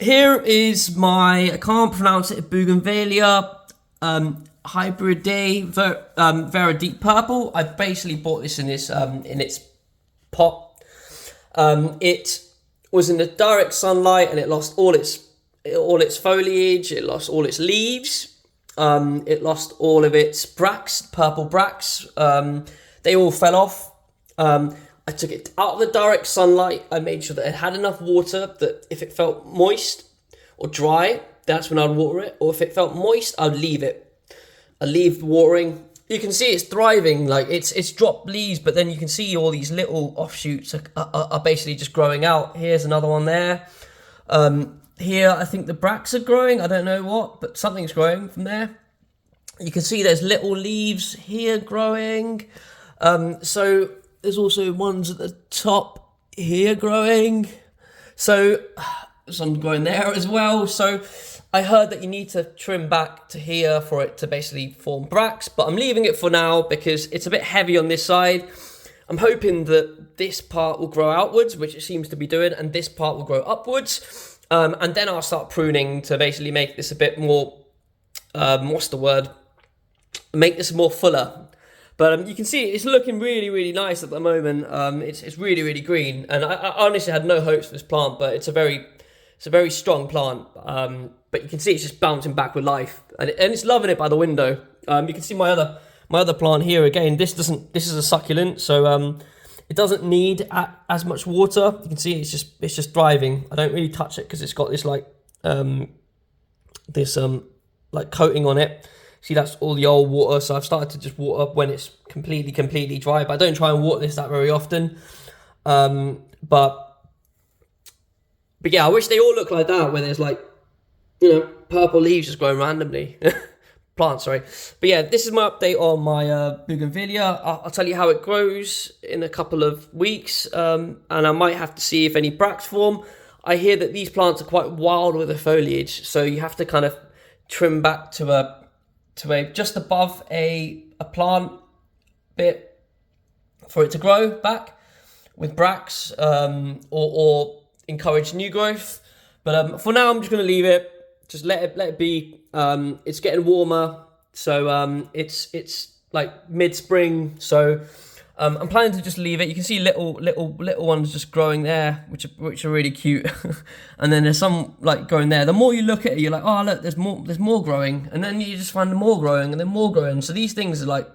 Here is my, I can't pronounce it, Bougainvillea Hybride Vera Deep Purple. I basically bought this in its pot. It was in the direct sunlight and it lost all its foliage. It lost all its leaves. It lost all of its bracts, purple bracts. They all fell off. I took it out of the direct sunlight. I made sure that it had enough water that if it felt moist or dry, that's when I'd water it. Or if it felt moist, I'd leave it. I leave the watering. You can see it's thriving, like it's dropped leaves, but then you can see all these little offshoots are basically just growing out. Here's another one there. Here, I think the bracts are growing. I don't know what, but something's growing from there. You can see there's little leaves here growing. So there's also ones at the top here growing. So some growing there as well. So I heard that you need to trim back to here for it to basically form bracts, but I'm leaving it for now because it's a bit heavy on this side. I'm hoping that this part will grow outwards, which it seems to be doing, and this part will grow upwards. And then I'll start pruning to basically make this a bit more, make this more fuller. But you can see it's looking really, really nice at the moment. It's really, really green, and I honestly had no hopes for this plant, but it's a very strong plant. But you can see it's just bouncing back with life, and it's loving it by the window. You can see my other plant here again. This is a succulent, so it doesn't need as much water. You can see it's just thriving. I don't really touch it because it's got this like coating on it. See, that's all the old water, so I've started to just water when it's completely dry, but I don't try and water this that very often. But yeah, I wish they all look like that, where there's like, purple leaves just growing randomly. Plants, sorry. But yeah, this is my update on my Bougainvillea. I'll tell you how it grows in a couple of weeks, and I might have to see if any bracts form. I hear that these plants are quite wild with the foliage, so you have to kind of trim back to a just above a plant bit for it to grow back with bracts, or encourage new growth. But for now, I'm just going to leave it. Just let it be. It's getting warmer, so it's like mid-spring. So I'm planning to just leave it. You can see little ones just growing there, which are really cute. And then there's some like growing there. The more you look at it, you're like, oh look, there's more growing, and then you just find more growing, and then more growing. So these things are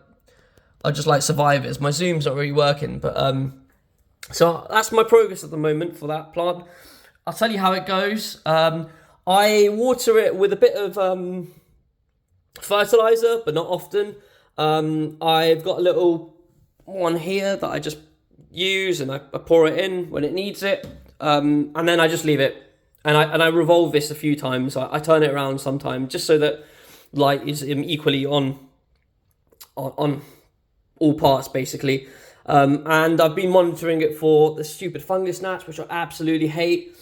just like survivors. My zoom's not really working, but so that's my progress at the moment for that plant. I'll tell you how it goes. I water it with a bit of fertilizer, but not often. I've got a little one here that I just use, and I pour it in when it needs it, and then I just leave it, and I revolve this a few times. I turn it around sometimes just so that light is equally on all parts basically. And I've been monitoring it for the stupid fungus gnats, which I absolutely hate.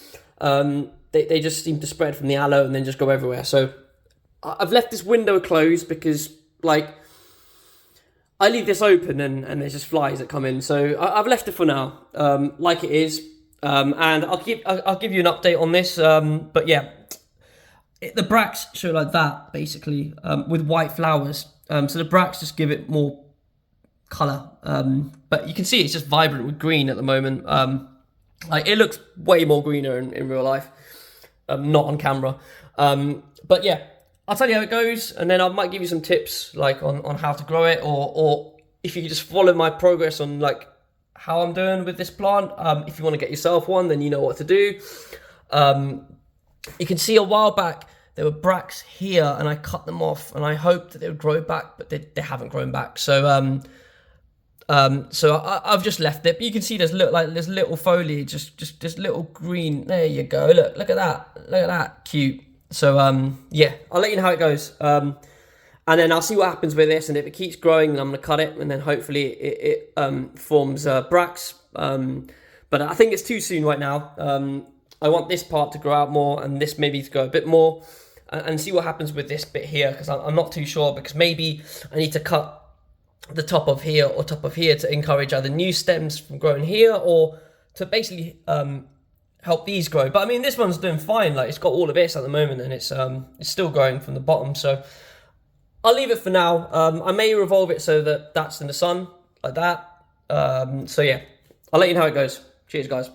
They just seem to spread from the aloe and then just go everywhere. So I've left this window closed because like I leave this open and there's just flies that come in. So I've left it for now, like it is. And I'll give you an update on this. But yeah, the bracts show like that basically, with white flowers. So the bracts just give it more color. But you can see it's just vibrant with green at the moment. Like it looks way more greener in real life, not on camera. But yeah, I'll tell you how it goes, and then I might give you some tips like on how to grow it, or if you could just follow my progress on like how I'm doing with this plant. If you want to get yourself one, then you know what to do. You can see a while back there were bracts here, and I cut them off, and I hoped that they would grow back, but they haven't grown back. So I've just left it. But you can see there's little foliage, just little green. There you go. Look at that, cute. So yeah, I'll let you know how it goes. And then I'll see what happens with this, and if it keeps growing, then I'm gonna cut it, and then hopefully it forms bracts. But I think it's too soon right now. I want this part to grow out more, and this maybe to go a bit more, and see what happens with this bit here, because I'm not too sure, because maybe I need to cut the top of here to encourage either new stems from growing here, or to basically help these grow. But I mean, this one's doing fine. Like, it's got all of this at the moment, and it's still growing from the bottom. So I'll leave it for now. I may revolve it so that that's in the sun like that. So yeah, I'll let you know how it goes. Cheers, guys.